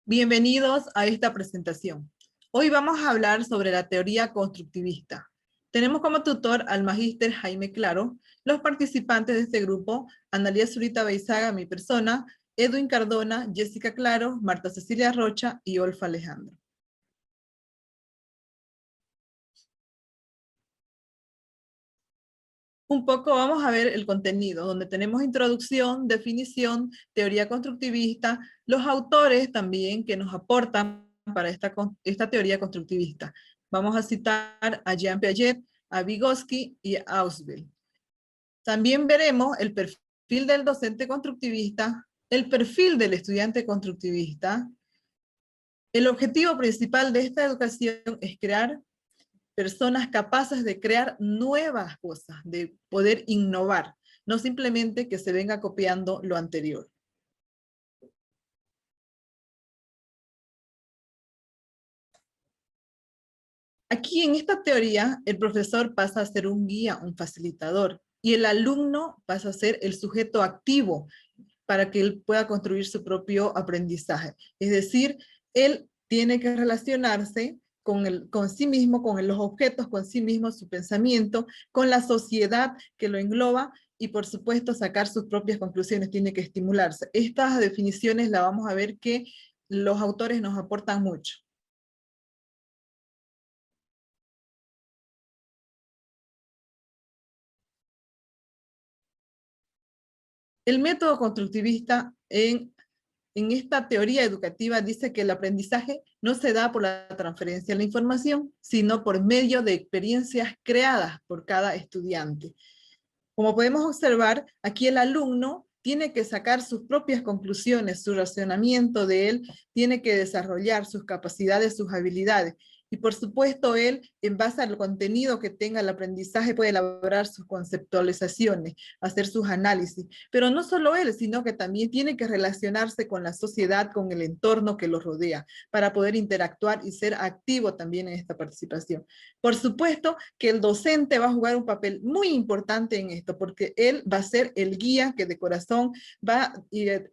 Bienvenidos a esta presentación. Hoy vamos a hablar sobre la teoría constructivista. Tenemos como tutor al magíster Jaime Claro, los participantes de este grupo, Analía Zurita Beizaga, mi persona, Edwin Cardona, Jessica Claro, Marta Cecilia Rocha y Olfa Alejandro. Un poco vamos a ver el contenido, donde tenemos introducción, definición, teoría constructivista, los autores también que nos aportan para esta teoría constructivista. Vamos a citar a Jean Piaget, a Vygotsky y a Ausubel. También veremos el perfil del docente constructivista, el perfil del estudiante constructivista. El objetivo principal de esta educación es crear personas capaces de crear nuevas cosas, de poder innovar, no simplemente que se venga copiando lo anterior. Aquí en esta teoría, el profesor pasa a ser un guía, un facilitador, y el alumno pasa a ser el sujeto activo para que él pueda construir su propio aprendizaje. Es decir, él tiene que relacionarse con sí mismo, con los objetos, con sí mismo, su pensamiento, con la sociedad que lo engloba y por supuesto sacar sus propias conclusiones, tiene que estimularse. Estas definiciones las vamos a ver que los autores nos aportan mucho. El método constructivista en esta teoría educativa dice que el aprendizaje no se da por la transferencia de la información, sino por medio de experiencias creadas por cada estudiante. Como podemos observar, aquí el alumno tiene que sacar sus propias conclusiones, su razonamiento de él, tiene que desarrollar sus capacidades, sus habilidades. Y por supuesto él, en base al contenido que tenga el aprendizaje, puede elaborar sus conceptualizaciones, hacer sus análisis. Pero no solo él, sino que también tiene que relacionarse con la sociedad, con el entorno que lo rodea, para poder interactuar y ser activo también en esta participación. Por supuesto que el docente va a jugar un papel muy importante en esto, porque él va a ser el guía que de corazón va a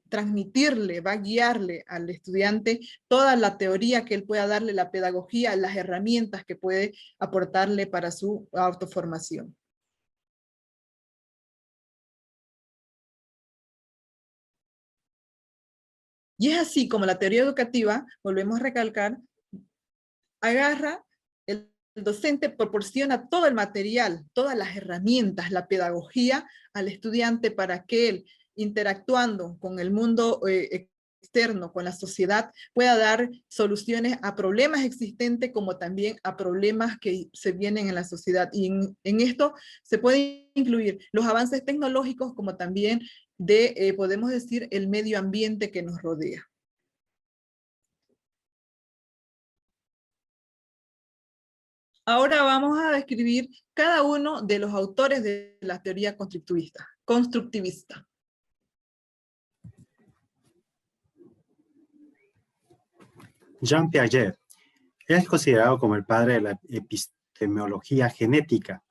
transmitirle, va a guiarle al estudiante toda la teoría que él pueda darle, la pedagogía, las herramientas que puede aportarle para su autoformación. Y es así como la teoría educativa, volvemos a recalcar, agarra el docente proporciona todo el material, todas las herramientas, la pedagogía al estudiante para que él, interactuando con el mundo externo, con la sociedad, pueda dar soluciones a problemas existentes como también a problemas que se vienen en la sociedad. Y en esto se puede incluir los avances tecnológicos como también de, podemos decir, el medio ambiente que nos rodea. Ahora vamos a describir cada uno de los autores de la teoría constructivista. Jean Piaget es considerado como el padre de la epistemología genética.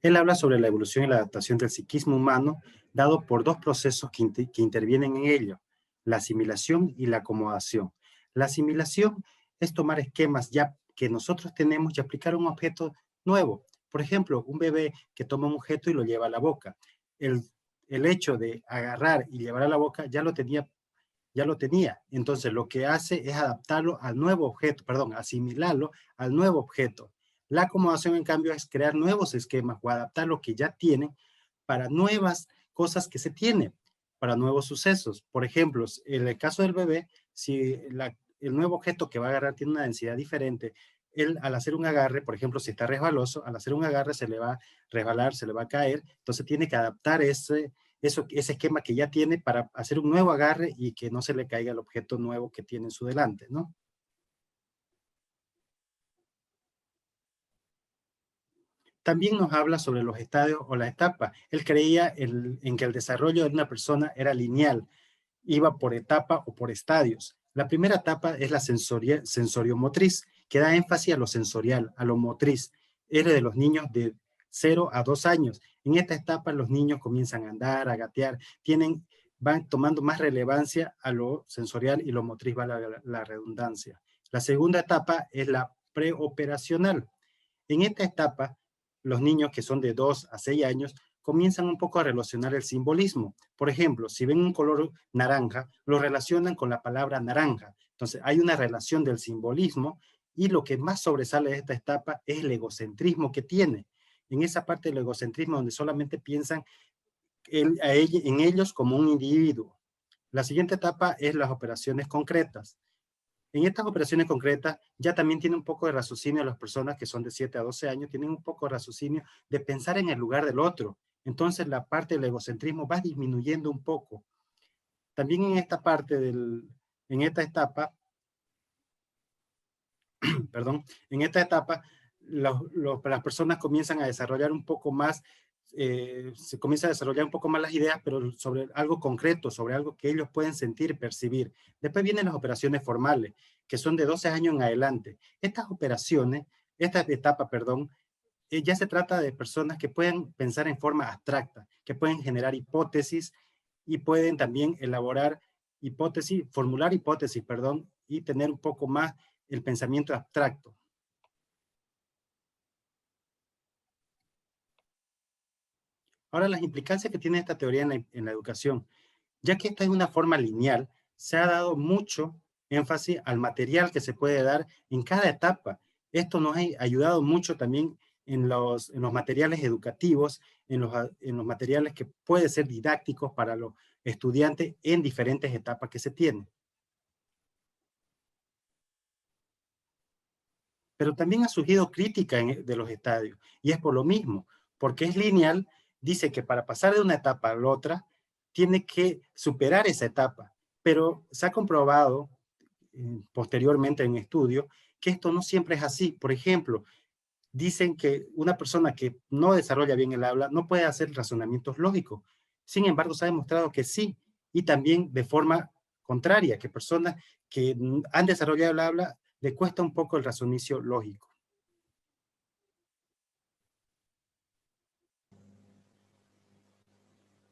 Él habla sobre la evolución y la adaptación del psiquismo humano, dado por dos procesos que intervienen en ello, la asimilación y la acomodación. La asimilación es tomar esquemas ya que nosotros tenemos y aplicar un objeto nuevo. Por ejemplo, un bebé que toma un objeto y lo lleva a la boca. El hecho de agarrar y llevar a la boca ya lo tenía. Entonces lo que hace es adaptarlo al nuevo objeto, asimilarlo al nuevo objeto. La acomodación, en cambio, es crear nuevos esquemas o adaptar lo que ya tienen para nuevas cosas que se tienen, para nuevos sucesos. Por ejemplo, en el caso del bebé, si el nuevo objeto que va a agarrar tiene una densidad diferente, él al hacer un agarre, por ejemplo, si está resbaloso, al hacer un agarre se le va a resbalar, se le va a caer, entonces tiene que adaptar ese esquema que ya tiene para hacer un nuevo agarre y que no se le caiga el objeto nuevo que tiene en su delante, ¿no? También nos habla sobre los estadios o las etapas. Él creía en que el desarrollo de una persona era lineal, iba por etapa o por estadios. La primera etapa es la sensoriomotriz, que da énfasis a lo sensorial, a lo motriz. Es de los niños de 0 a 2 años. En esta etapa los niños comienzan a andar, a gatear, tienen van tomando más relevancia a lo sensorial y lo motriz, vale la redundancia. La segunda etapa es la preoperacional. En esta etapa, los niños que son de 2 a 6 años comienzan un poco a relacionar el simbolismo. Por ejemplo, si ven un color naranja, lo relacionan con la palabra naranja. Entonces, hay una relación del simbolismo y lo que más sobresale de esta etapa es el egocentrismo que tiene. En esa parte del egocentrismo donde solamente piensan en ellos como un individuo. La siguiente etapa es las operaciones concretas. En estas operaciones concretas ya también tiene un poco de raciocinio las personas que son de 7 a 12 años, tienen un poco de raciocinio de pensar en el lugar del otro. Entonces la parte del egocentrismo va disminuyendo un poco. También en esta parte en esta etapa, perdón, en esta etapa las personas comienzan a desarrollar un poco más, se comienza a desarrollar un poco más las ideas, pero sobre algo concreto, sobre algo que ellos pueden sentir, percibir. Después vienen las operaciones formales, que son de 12 años en adelante. Estas operaciones, esta etapa, perdón, ya se trata de personas que pueden pensar en forma abstracta, que pueden generar hipótesis y pueden también elaborar hipótesis, formular hipótesis, perdón, y tener un poco más el pensamiento abstracto. Ahora, las implicancias que tiene esta teoría en la educación, ya que esta es una forma lineal, se ha dado mucho énfasis al material que se puede dar en cada etapa. Esto nos ha ayudado mucho también en los materiales educativos, en los materiales que pueden ser didácticos para los estudiantes en diferentes etapas que se tienen. Pero también ha surgido crítica de los estadios, y es por lo mismo, porque es lineal, dice que para pasar de una etapa a la otra, tiene que superar esa etapa, pero se ha comprobado posteriormente en estudio que esto no siempre es así. Por ejemplo, dicen que una persona que no desarrolla bien el habla no puede hacer razonamientos lógicos. Sin embargo, se ha demostrado que sí, y también de forma contraria, que personas que han desarrollado el habla le cuesta un poco el razonicio lógico.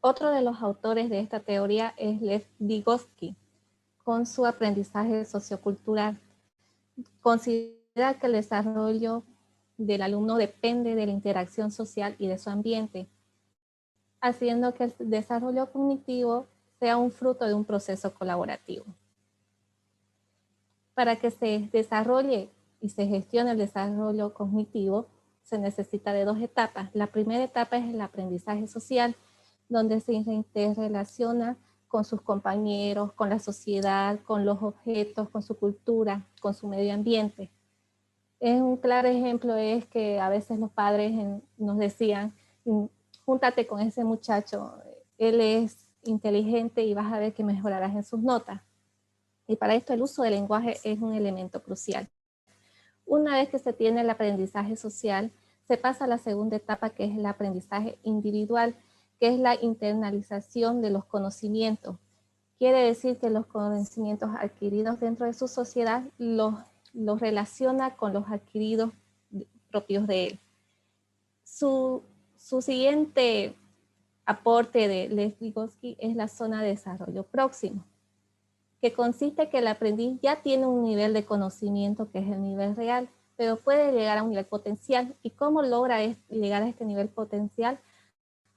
Otro de los autores de esta teoría es Lev Vygotsky, con su aprendizaje sociocultural. Considera que el desarrollo del alumno depende de la interacción social y de su ambiente, haciendo que el desarrollo cognitivo sea un fruto de un proceso colaborativo. Para que se desarrolle y se gestione el desarrollo cognitivo, se necesita de 2 etapas. La primera etapa es el aprendizaje social, donde se interrelaciona con sus compañeros, con la sociedad, con los objetos, con su cultura, con su medio ambiente. Un claro ejemplo es que a veces los padres nos decían, júntate con ese muchacho, él es inteligente y vas a ver que mejorarás en sus notas. Y para esto el uso del lenguaje es un elemento crucial. Una vez que se tiene el aprendizaje social, se pasa a la segunda etapa, que es el aprendizaje individual, que es la internalización de los conocimientos. Quiere decir que los conocimientos adquiridos dentro de su sociedad los relaciona con los adquiridos propios de él. Su siguiente aporte de Lev Vygotsky es la zona de desarrollo próximo, que consiste en que el aprendiz ya tiene un nivel de conocimiento que es el nivel real, pero puede llegar a un nivel potencial. ¿Y cómo logra llegar a este nivel potencial?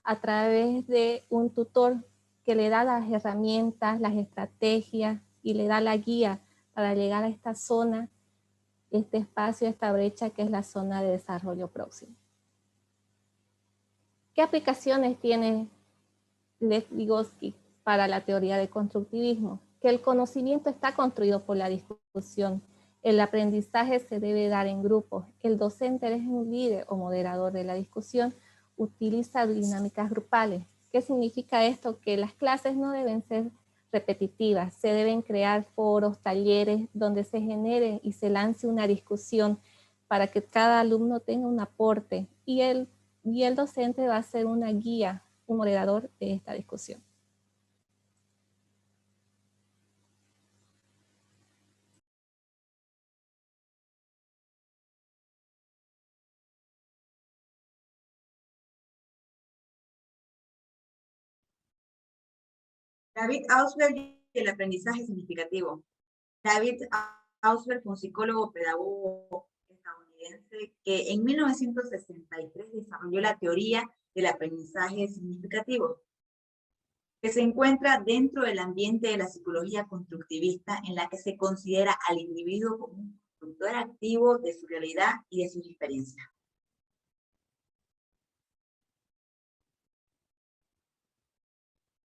A través de un tutor que le da las herramientas, las estrategias y le da la guía para llegar a esta zona, este espacio, esta brecha que es la zona de desarrollo próximo. ¿Qué aplicaciones tiene Lev Vygotsky para la teoría del constructivismo? Que el conocimiento está construido por la discusión. El aprendizaje se debe dar en grupos. El docente es un líder o moderador de la discusión. Utiliza dinámicas grupales. ¿Qué significa esto? Que las clases no deben ser repetitivas. Se deben crear foros, talleres, donde se genere y se lance una discusión para que cada alumno tenga un aporte. Y el docente va a ser una guía, un moderador de esta discusión. David Ausubel y el aprendizaje significativo. David Ausubel fue un psicólogo pedagogo estadounidense que en 1963 desarrolló la teoría del aprendizaje significativo, que se encuentra dentro del ambiente de la psicología constructivista, en la que se considera al individuo como un constructor activo de su realidad y de sus experiencias.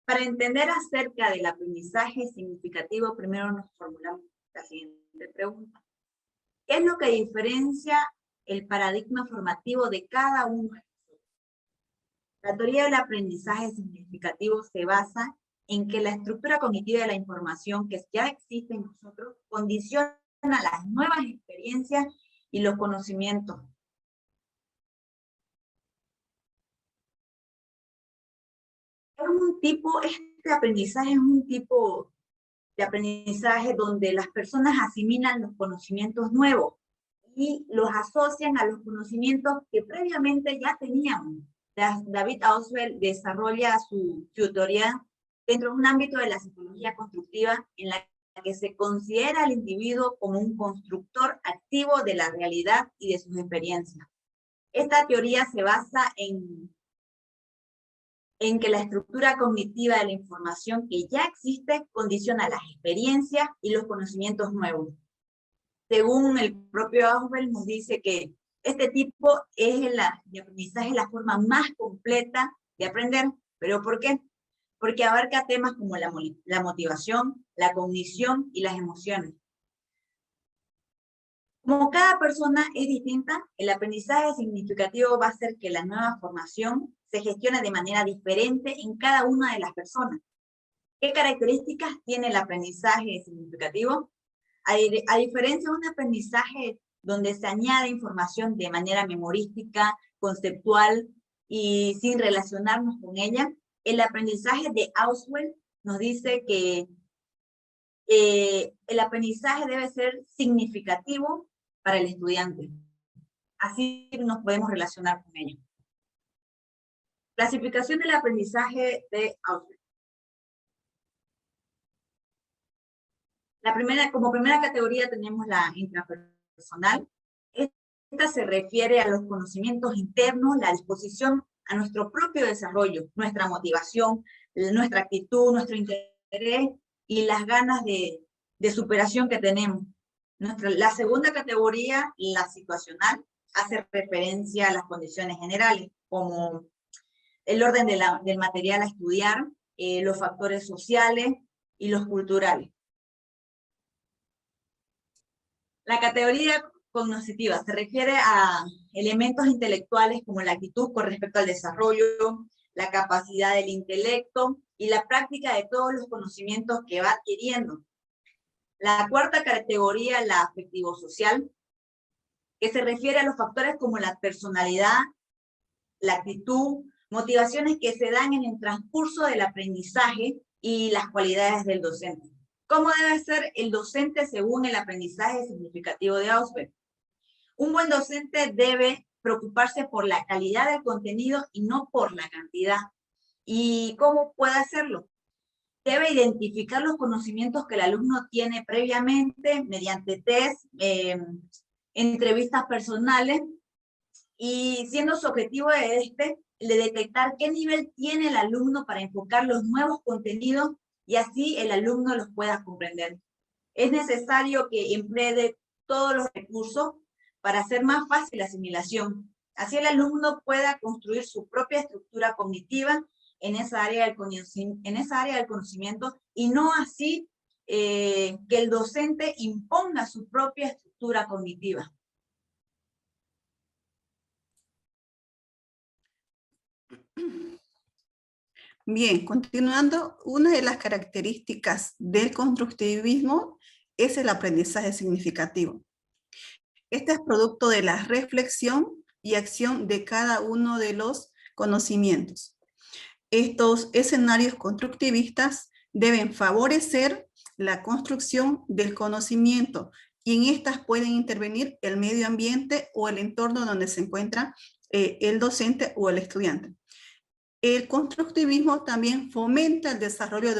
Para entender acerca del aprendizaje significativo, primero nos formulamos la siguiente pregunta. ¿Qué es lo que diferencia el paradigma formativo de cada uno de nosotros? La teoría del aprendizaje significativo se basa en que la estructura cognitiva de la información que ya existe en nosotros condiciona las nuevas experiencias y los conocimientos. Este aprendizaje es un tipo de aprendizaje donde las personas asimilan los conocimientos nuevos y los asocian a los conocimientos que previamente ya teníamos. David Ausubel desarrolla su teoría dentro de un ámbito de la psicología constructiva en la que se considera al individuo como un constructor activo de la realidad y de sus experiencias. Esta teoría se basa en que la estructura cognitiva de la información que ya existe condiciona las experiencias y los conocimientos nuevos. Según el propio Ausubel, nos dice que este tipo de aprendizaje es la forma más completa de aprender. ¿Pero por qué? Porque abarca temas como la motivación, la cognición y las emociones. Como cada persona es distinta, el aprendizaje significativo va a hacer que la nueva formación se gestione de manera diferente en cada una de las personas. ¿Qué características tiene el aprendizaje significativo? A diferencia de un aprendizaje donde se añade información de manera memorística, conceptual y sin relacionarnos con ella, el aprendizaje de Ausubel nos dice que el aprendizaje debe ser significativo para el estudiante. Así nos podemos relacionar con ello. Clasificación del aprendizaje de Ausubel. Como primera categoría tenemos la intrapersonal. Esta se refiere a los conocimientos internos, la disposición a nuestro propio desarrollo, nuestra motivación, nuestra actitud, nuestro interés y las ganas de superación que tenemos. La segunda categoría, la situacional, hace referencia a las condiciones generales, como el orden del material a estudiar, los factores sociales y los culturales. La categoría cognitiva se refiere a elementos intelectuales como la actitud con respecto al desarrollo, la capacidad del intelecto y la práctica de todos los conocimientos que va adquiriendo. La cuarta categoría, la afectivo-social, que se refiere a los factores como la personalidad, la actitud, motivaciones que se dan en el transcurso del aprendizaje y las cualidades del docente. ¿Cómo debe ser el docente según el aprendizaje significativo de Ausubel? Un buen docente debe preocuparse por la calidad del contenido y no por la cantidad. ¿Y cómo puede hacerlo? Debe identificar los conocimientos que el alumno tiene previamente mediante test, entrevistas personales, y siendo su objetivo de detectar qué nivel tiene el alumno para enfocar los nuevos contenidos y así el alumno los pueda comprender. Es necesario que emplee todos los recursos para hacer más fácil la asimilación. Así el alumno pueda construir su propia estructura cognitiva en esa área del conocimiento y no así que el docente imponga su propia estructura cognitiva. Bien, continuando, una de las características del constructivismo es el aprendizaje significativo. Este es producto de la reflexión y acción de cada uno de los conocimientos. Estos escenarios constructivistas deben favorecer la construcción del conocimiento y en estas pueden intervenir el medio ambiente o el entorno donde se encuentra el docente o el estudiante. El constructivismo también fomenta el desarrollo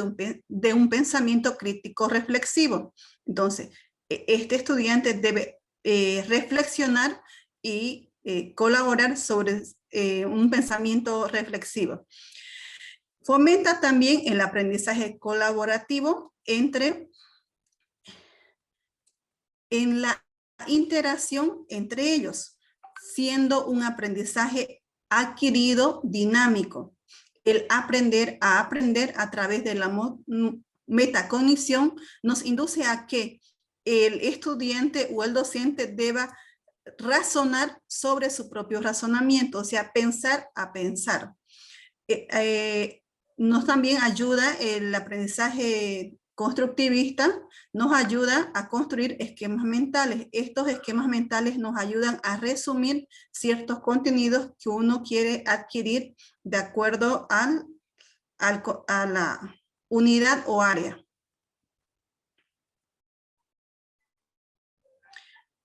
de un pensamiento crítico reflexivo. Entonces, este estudiante debe reflexionar y colaborar sobre un pensamiento reflexivo. Fomenta también el aprendizaje colaborativo en la interacción entre ellos, siendo un aprendizaje adquirido dinámico. El aprender a través de la metacognición nos induce a que el estudiante o el docente deba razonar sobre su propio razonamiento, o sea, pensar a pensar. Nos también ayuda el aprendizaje constructivista, nos ayuda a construir esquemas mentales. Estos esquemas mentales nos ayudan a resumir ciertos contenidos que uno quiere adquirir de acuerdo a la unidad o área.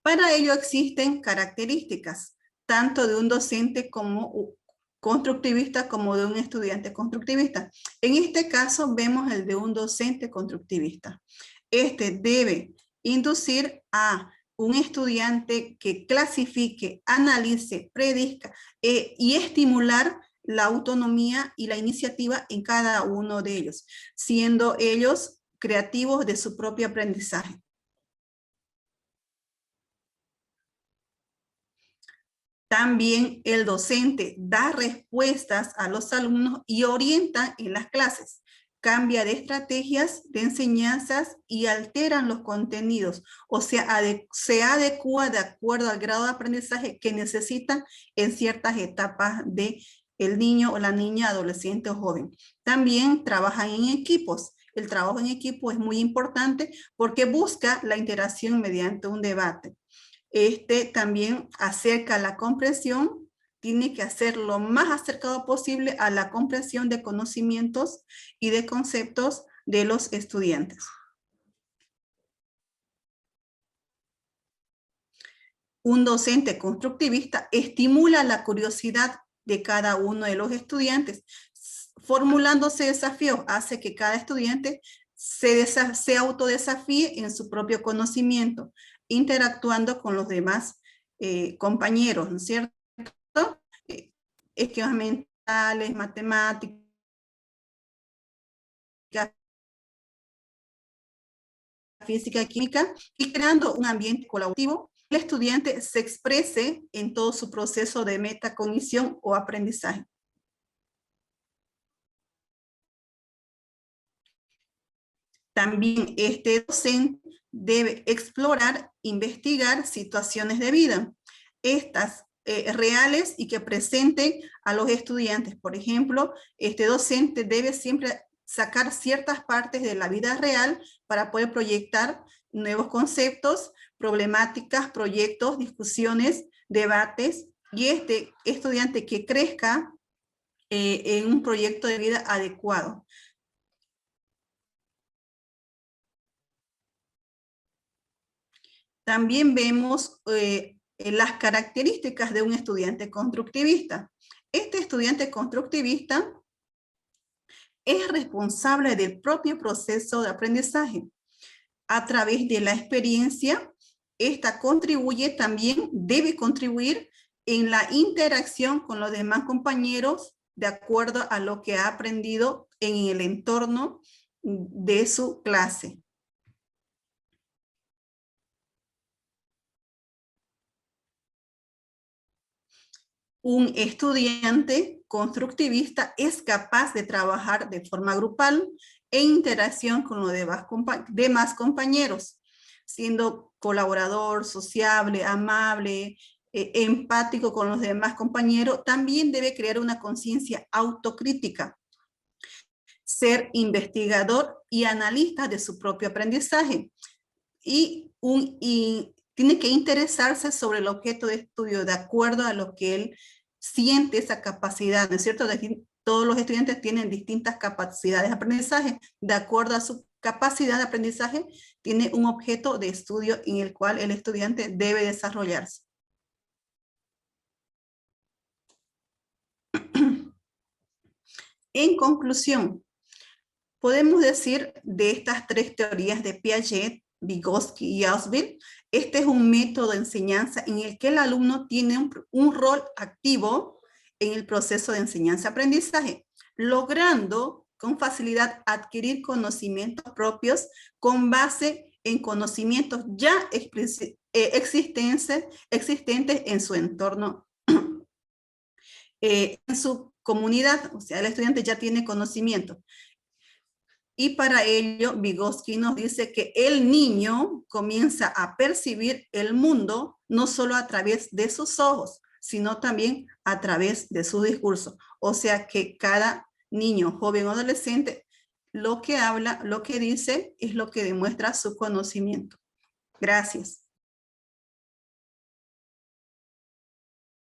Para ello existen características, tanto de un docente como constructivista como de un estudiante constructivista. En este caso vemos el de un docente constructivista. Este debe inducir a un estudiante que clasifique, analice, predizca y estimular la autonomía y la iniciativa en cada uno de ellos, siendo ellos creativos de su propio aprendizaje. También el docente da respuestas a los alumnos y orienta en las clases, cambia de estrategias de enseñanzas y alteran los contenidos, o sea, se adecua de acuerdo al grado de aprendizaje que necesitan en ciertas etapas de el niño o la niña, adolescente o joven. También trabajan en equipos. El trabajo en equipo es muy importante porque busca la interacción mediante un debate. Este también acerca la comprensión, tiene que hacer lo más acercado posible a la comprensión de conocimientos y de conceptos de los estudiantes. Un docente constructivista estimula la curiosidad de cada uno de los estudiantes. Formulándose desafíos hace que cada estudiante se autodesafíe en su propio conocimiento, interactuando con los demás compañeros, ¿no es cierto? Esquemas mentales, matemáticas, física, química, y creando un ambiente colaborativo, el estudiante se exprese en todo su proceso de metacognición o aprendizaje. También este docente debe explorar, investigar situaciones de vida, estas reales y que presenten a los estudiantes. Por ejemplo, este docente debe siempre sacar ciertas partes de la vida real para poder proyectar nuevos conceptos, problemáticas, proyectos, discusiones, debates, y este estudiante que crezca en un proyecto de vida adecuado. También vemos las características de un estudiante constructivista. Este estudiante constructivista es responsable del propio proceso de aprendizaje. A través de la experiencia, esta contribuye también, debe contribuir en la interacción con los demás compañeros de acuerdo a lo que ha aprendido en el entorno de su clase. Un estudiante constructivista es capaz de trabajar de forma grupal en interacción con los demás compañeros, siendo colaborador, sociable, amable, empático con los demás compañeros. También debe crear una conciencia autocrítica, ser investigador y analista de su propio aprendizaje, y tiene que interesarse sobre el objeto de estudio de acuerdo a lo que él siente esa capacidad, ¿no es cierto? Todos los estudiantes tienen distintas capacidades de aprendizaje. De acuerdo a su capacidad de aprendizaje, tiene un objeto de estudio en el cual el estudiante debe desarrollarse. En conclusión, podemos decir de estas tres teorías de Piaget, Vygotsky y Ausubel, este es un método de enseñanza en el que el alumno tiene un rol activo en el proceso de enseñanza-aprendizaje, logrando con facilidad adquirir conocimientos propios con base en conocimientos ya existentes en su entorno, en su comunidad. O sea, el estudiante ya tiene conocimiento. Y para ello, Vygotsky nos dice que el niño comienza a percibir el mundo no solo a través de sus ojos, sino también a través de su discurso. O sea que cada niño, joven o adolescente, lo que habla, lo que dice, es lo que demuestra su conocimiento. Gracias.